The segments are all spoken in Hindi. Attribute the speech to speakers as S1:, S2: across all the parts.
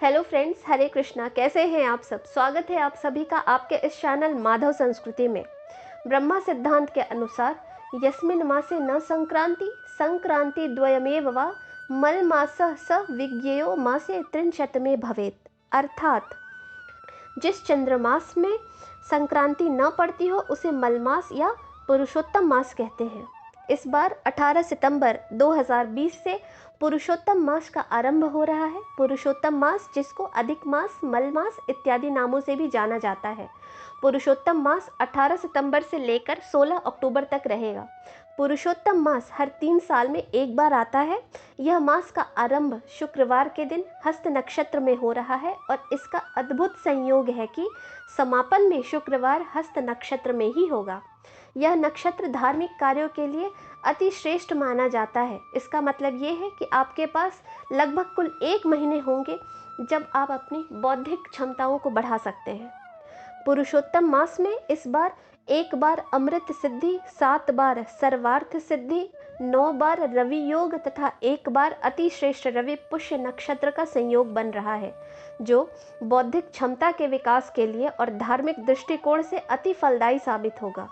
S1: हेलो फ्रेंड्स, हरे कृष्णा। कैसे हैं आप सब? स्वागत है आप सभी का आपके इस चैनल माधव संस्कृति में। ब्रह्मा सिद्धांत के अनुसार यस्मिन् मासे न संक्रांति संक्रांति द्वयमेव वा मल मासः स विज्ञेयो मासे त्रिंशतमे भवेत्। अर्थात जिस चंद्रमास में संक्रांति न पड़ती हो उसे मलमास या पुरुषोत्तम मास कहते हैं। इस बार 18 सितंबर 2020 से पुरुषोत्तम मास का आरंभ हो रहा है। पुरुषोत्तम मास, जिसको अधिक मास, मल मास इत्यादि नामों से भी जाना जाता है। पुरुषोत्तम मास 18 सितंबर से लेकर 16 अक्टूबर तक रहेगा। पुरुषोत्तम मास हर 3 साल में एक बार आता है। यह मास का आरंभ शुक्रवार के दिन हस्त नक्षत्र में हो रहा है और इसका अद्भुत संयोग है कि समापन में शुक्रवार हस्त नक्षत्र में ही होगा। यह नक्षत्र धार्मिक कार्यों के लिए अति श्रेष्ठ माना जाता है। इसका मतलब ये है कि आपके पास लगभग कुल 1 महीने होंगे जब आप अपनी बौद्धिक क्षमताओं को बढ़ा सकते हैं। पुरुषोत्तम मास में इस बार 1 बार अमृत सिद्धि, 7 बार सर्वार्थ सिद्धि, 9 बार रवि योग तथा 1 बार अति श्रेष्ठ रवि पुष्य नक्षत्र का संयोग बन रहा है, जो बौद्धिक क्षमता के विकास के लिए और धार्मिक दृष्टिकोण से अति फलदायी साबित होगा।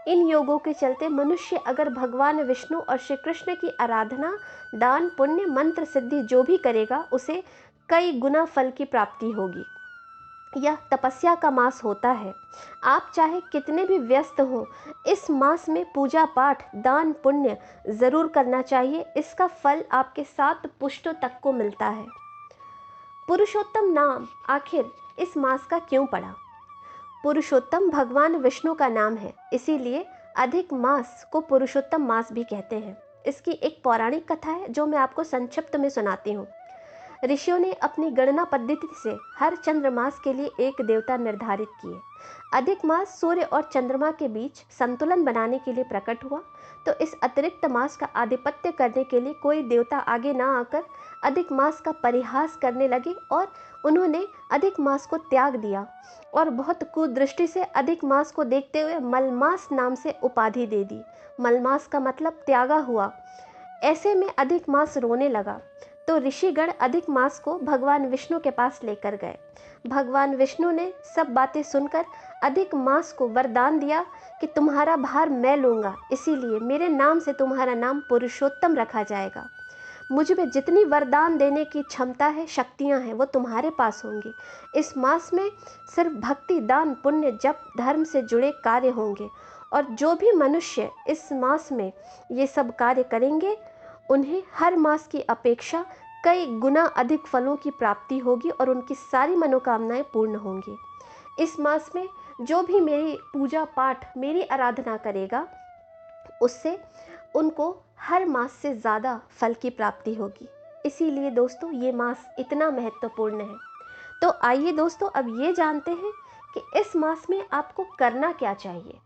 S1: इन योगों के चलते मनुष्य अगर भगवान विष्णु और श्री कृष्ण की आराधना, दान, पुण्य, मंत्र सिद्धि जो भी करेगा उसे कई गुना फल की प्राप्ति होगी। यह तपस्या का मास होता है। आप चाहे कितने भी व्यस्त हों, इस मास में पूजा पाठ, दान, पुण्य जरूर करना चाहिए। इसका फल आपके 7 पुष्टों तक को मिलता है। पुरुषोत्तम नाम आखिर इस मास का क्यों पड़ा? पुरुषोत्तम भगवान विष्णु का नाम है, इसीलिए अधिक मास को पुरुषोत्तम मास भी कहते हैं। इसकी एक पौराणिक कथा है जो मैं आपको संक्षिप्त में सुनाती हूँ। ऋषियों ने अपनी गणना पद्धति से हर चंद्रमास के लिए एक देवता निर्धारित किए। अधिक मास सूर्य और चंद्रमा के बीच संतुलन बनाने के लिए प्रकट हुआ, तो इस अतिरिक्त मास का आधिपत्य करने के लिए कोई देवता आगे ना आकर अधिक मास का परिहास करने लगे और उन्होंने अधिक मास को त्याग दिया और बहुत कुदृष्टि से अधिक मास को देखते हुए मलमास नाम से उपाधि दे दी। मलमास का मतलब त्यागा हुआ। ऐसे में अधिक मास रोने लगा, तो ऋषिगण अधिक मास को भगवान विष्णु के पास लेकर गए। भगवान विष्णु ने सब बातें सुनकर अधिक मास को वरदान दिया कि तुम्हारा भार मैं लूँगा, इसीलिए मेरे नाम से तुम्हारा नाम पुरुषोत्तम रखा जाएगा। मुझ में जितनी वरदान देने की क्षमता है, शक्तियाँ हैं, वो तुम्हारे पास होंगी। इस मास में सिर्फ भक्ति, दान, पुण्य, जप, धर्म से जुड़े कार्य होंगे और जो भी मनुष्य इस मास में ये सब कार्य करेंगे उन्हें हर मास की अपेक्षा कई गुना अधिक फलों की प्राप्ति होगी और उनकी सारी मनोकामनाएं पूर्ण होंगी। इस मास में जो भी मेरी पूजा पाठ, मेरी आराधना करेगा उससे उनको हर मास से ज़्यादा फल की प्राप्ति होगी। इसीलिए दोस्तों ये मास इतना महत्वपूर्ण है। तो आइए दोस्तों अब ये जानते हैं कि इस मास में आपको करना क्या चाहिए।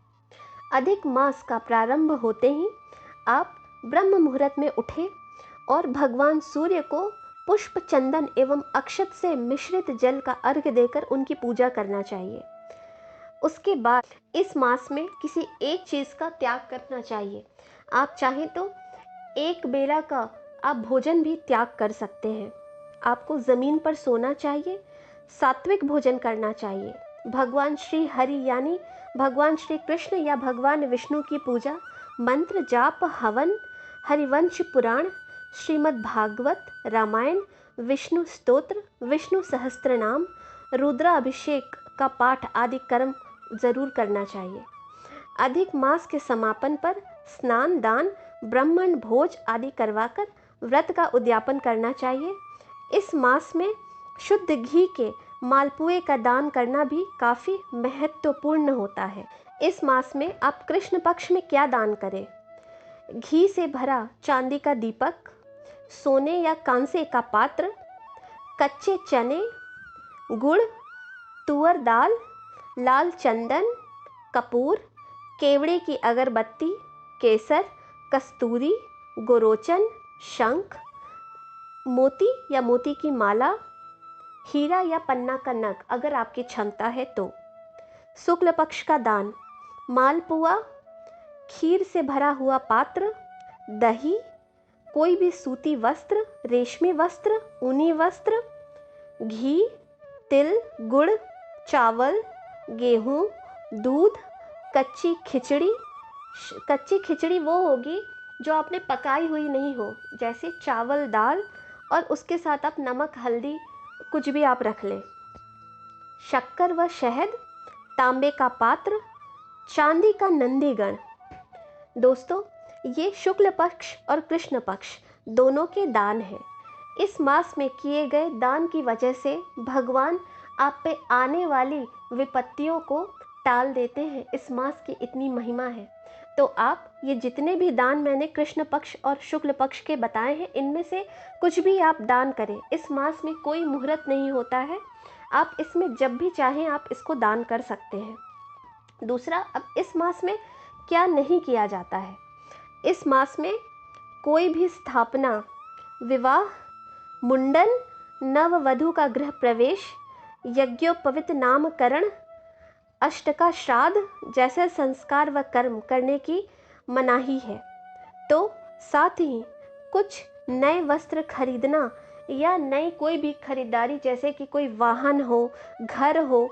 S1: अधिक मास का प्रारंभ होते ही आप ब्रह्म मुहूर्त में उठे और भगवान सूर्य को पुष्प, चंदन एवं अक्षत से मिश्रित जल का अर्घ्य देकर उनकी पूजा करना चाहिए। उसके बाद इस मास में किसी एक चीज़ का त्याग करना चाहिए। आप चाहें तो एक बेला का आप भोजन भी त्याग कर सकते हैं। आपको ज़मीन पर सोना चाहिए, सात्विक भोजन करना चाहिए। भगवान श्री हरि यानी भगवान श्री कृष्ण या भगवान विष्णु की पूजा, मंत्र जाप, हवन, हरिवंश पुराण, श्रीमद् भागवत, रामायण, विष्णु स्तोत्र, विष्णु सहस्त्रनाम, रुद्राभिषेक का पाठ आदि कर्म जरूर करना चाहिए। अधिक मास के समापन पर स्नान, दान, ब्राह्मण भोज आदि करवाकर व्रत का उद्यापन करना चाहिए। इस मास में शुद्ध घी के मालपुए का दान करना भी काफ़ी महत्वपूर्ण होता है। इस मास में आप कृष्ण पक्ष में क्या दान करें? घी से भरा चांदी का दीपक, सोने या कांसे का पात्र, कच्चे चने, गुड़, तुअर दाल, लाल चंदन, कपूर, केवड़े की अगरबत्ती, केसर, कस्तूरी, गोरोचन, शंख, मोती या मोती की माला, हीरा या पन्ना का नग अगर आपकी क्षमता है तो। शुक्ल पक्ष का दान, मालपुआ, खीर से भरा हुआ पात्र, दही, कोई भी सूती वस्त्र, रेशमी वस्त्र, ऊनी वस्त्र, घी, तिल, गुड़, चावल, गेहूँ, दूध, कच्ची खिचड़ी। कच्ची खिचड़ी वो होगी जो आपने पकाई हुई नहीं हो, जैसे चावल, दाल, और उसके साथ आप नमक, हल्दी कुछ भी आप रख लें। शक्कर व शहद, तांबे का पात्र, चांदी का नंदीगण। दोस्तों, ये शुक्ल पक्ष और कृष्ण पक्ष दोनों के दान हैं। इस मास में किए गए दान की वजह से भगवान आप पे आने वाली विपत्तियों को टाल देते हैं। इस मास की इतनी महिमा है। तो आप ये जितने भी दान मैंने कृष्ण पक्ष और शुक्ल पक्ष के बताए हैं, इनमें से कुछ भी आप दान करें। इस मास में कोई मुहूर्त नहीं होता है, आप इसमें जब भी चाहें आप इसको दान कर सकते हैं। दूसरा, अब इस मास में क्या नहीं किया जाता है। इस मास में कोई भी स्थापना, विवाह, मुंडन, नववधू का गृह प्रवेश, यज्ञोपवीत नामकरण, अष्टका श्राद्ध जैसे संस्कार व कर्म करने की मनाही है। तो साथ ही कुछ नए वस्त्र खरीदना या नई कोई भी खरीदारी, जैसे कि कोई वाहन हो, घर हो,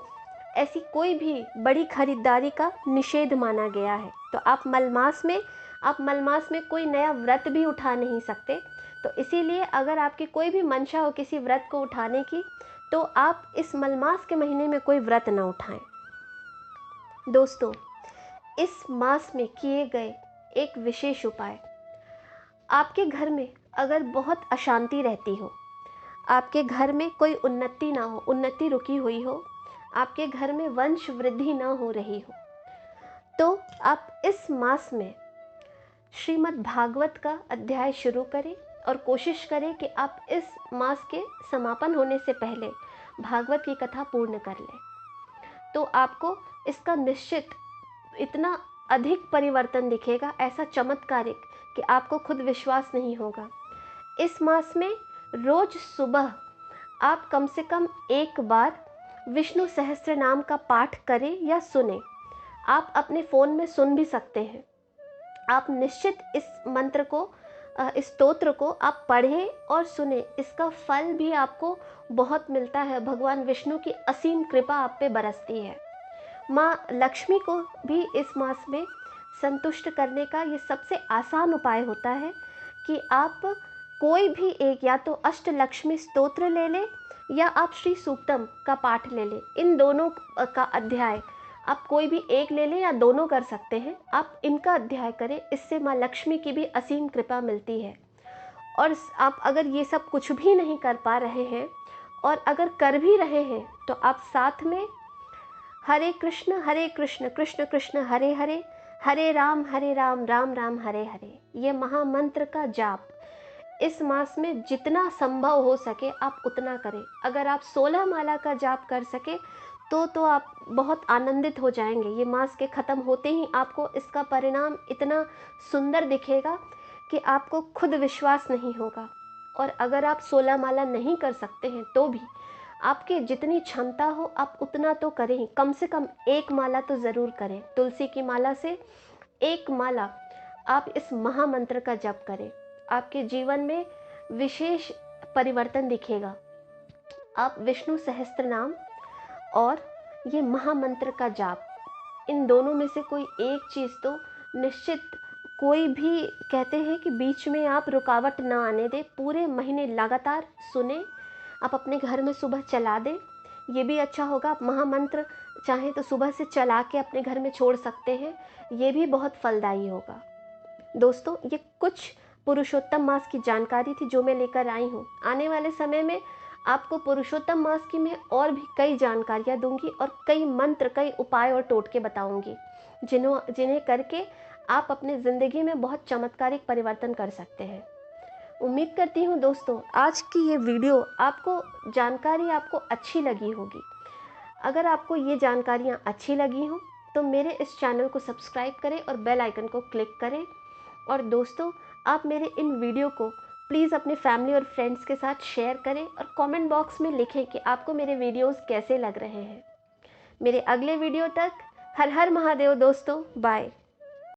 S1: ऐसी कोई भी बड़ी खरीदारी का निषेध माना गया है। तो आप मलमास में कोई नया व्रत भी उठा नहीं सकते। तो इसीलिए अगर आपकी कोई भी मंशा हो किसी व्रत को उठाने की, तो आप इस मलमास के महीने में कोई व्रत न उठाएं। दोस्तों, इस मास में किए गए एक विशेष उपाय, आपके घर में अगर बहुत अशांति रहती हो, आपके घर में कोई उन्नति ना हो, उन्नति रुकी हुई हो, आपके घर में वंश वृद्धि ना हो रही हो, तो आप इस मास में श्रीमद् भागवत का अध्याय शुरू करें और कोशिश करें कि आप इस मास के समापन होने से पहले भागवत की कथा पूर्ण कर लें। तो आपको इसका निश्चित इतना अधिक परिवर्तन दिखेगा, ऐसा चमत्कारिक, कि आपको खुद विश्वास नहीं होगा। इस मास में रोज सुबह आप कम से कम एक बार विष्णु सहस्त्र नाम का पाठ करें या सुने। आप अपने फ़ोन में सुन भी सकते हैं। आप निश्चित इस मंत्र को, इस स्तोत्र को आप पढ़ें और सुने। इसका फल भी आपको बहुत मिलता है। भगवान विष्णु की असीम कृपा आप पे बरसती है। माँ लक्ष्मी को भी इस मास में संतुष्ट करने का ये सबसे आसान उपाय होता है कि आप कोई भी एक, या तो अष्टलक्ष्मी स्तोत्र ले लें या आप श्री सूक्तम का पाठ ले लें। इन दोनों का अध्याय आप कोई भी एक ले लें या दोनों कर सकते हैं। आप इनका अध्याय करें, इससे माँ लक्ष्मी की भी असीम कृपा मिलती है। और आप अगर ये सब कुछ भी नहीं कर पा रहे हैं और अगर कर भी रहे हैं, तो आप साथ में हरे कृष्ण कृष्ण कृष्ण हरे हरे, हरे राम राम राम हरे हरे, ये महामंत्र का जाप इस मास में जितना संभव हो सके आप उतना करें। अगर आप 16 माला का जाप कर सके तो आप बहुत आनंदित हो जाएंगे। ये मास के ख़त्म होते ही आपको इसका परिणाम इतना सुंदर दिखेगा कि आपको खुद विश्वास नहीं होगा। और अगर आप 16 माला नहीं कर सकते हैं तो भी आपके जितनी क्षमता हो आप उतना तो करें। कम से कम एक माला तो ज़रूर करें। तुलसी की माला से एक माला आप इस महामंत्र का जप करें, आपके जीवन में विशेष परिवर्तन दिखेगा। आप विष्णु सहस्त्र नाम और ये महामंत्र का जाप, इन दोनों में से कोई एक चीज़ तो निश्चित, कोई भी कहते हैं कि बीच में आप रुकावट ना आने दें। पूरे महीने लगातार सुने, आप अपने घर में सुबह चला दें, ये भी अच्छा होगा। आप महामंत्र चाहें तो सुबह से चला के अपने घर में छोड़ सकते हैं, ये भी बहुत फलदायी होगा। दोस्तों, ये कुछ पुरुषोत्तम मास की जानकारी थी जो मैं लेकर आई हूँ। आने वाले समय में आपको पुरुषोत्तम मास की मैं और भी कई जानकारियाँ दूंगी और कई मंत्र, कई उपाय और टोटके बताऊंगी जिन्हें करके आप अपने ज़िंदगी में बहुत चमत्कारिक परिवर्तन कर सकते हैं। उम्मीद करती हूँ दोस्तों आज की ये वीडियो जानकारी आपको अच्छी लगी होगी। अगर आपको ये जानकारियाँ अच्छी लगी हों तो मेरे इस चैनल को सब्सक्राइब करें और बेल आइकन को क्लिक करें। और दोस्तों, आप मेरे इन वीडियो को प्लीज़ अपने फैमिली और फ्रेंड्स के साथ शेयर करें और कमेंट बॉक्स में लिखें कि आपको मेरे वीडियोस कैसे लग रहे हैं। मेरे अगले वीडियो तक हर हर महादेव दोस्तों, बाय।